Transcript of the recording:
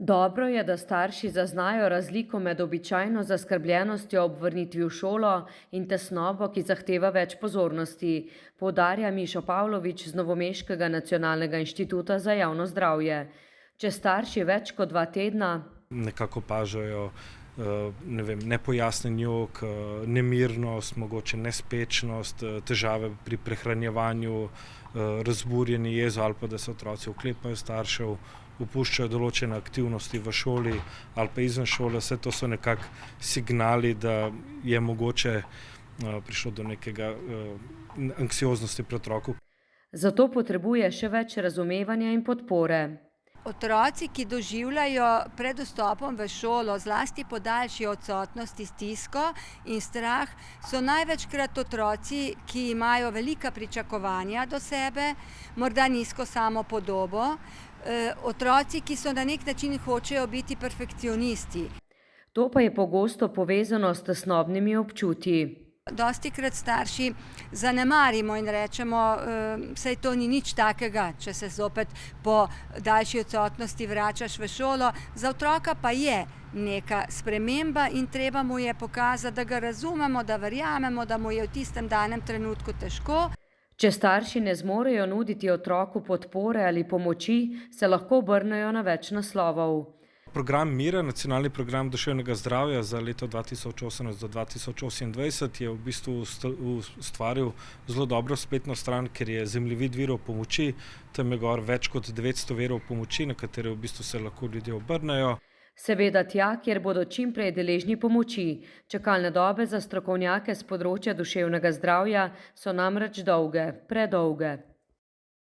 Dobro je, da starši zaznajo razliko med običajno zaskrbljenostjo ob vrnitvi v šolo in tesnobo, ki zahteva več pozornosti, poudarja Mišo Pavlović z Novomeškega nacionalnega inštituta za javno zdravje. Če starši več kot 2 tedna nekako opažajo ne vem, nepojasnen jok, nemirnost, mogoče nespečnost, težave pri prehranjevanju, razburjenje, jezo ali pa da se otroci oklepajo staršev, opuščajo določene aktivnosti v šoli ali pa izven šole, vse to so nekako signali, da je mogoče prišlo do nekega anksioznosti pri otroku. zato potrebuje še več razumevanja in podpore. Otroci, ki doživljajo pred vstopom v šolo, zlasti po daljši odsotnosti stisko in strah, so največkrat otroci, ki imajo velika pričakovanja do sebe, morda nizko samopodobo, otroci, ki so na nek način hočejo biti perfekcionisti. To pa je pogosto povezano s tesnobnimi občutji. Dostikrat starši zanemarimo in rečemo, saj to ni nič takega, če se zopet po daljši odsotnosti vračaš v šolo. Za otroka pa je neka sprememba in treba mu je pokazati, da ga razumemo, da verjamemo, da mu je v tistem danem trenutku težko. Če starši ne zmorejo nuditi otroku podpore ali pomoči, se lahko obrnejo na več naslovov. Program Mira, nacionalni program duševnega zdravja za leto 2018 do 2028 je v bistvu ustvaril zelo dobro spletno stran, ker je zemljevid virov pomoči, tam je gor več kot 900 virov pomoči, na katere v bistvu se lahko ljudje obrnejo. Seveda tja, kjer bodo čim prej deležni pomoči. Čakalne dobe za strokovnjake s področja duševnega zdravja so namreč dolge, predolge.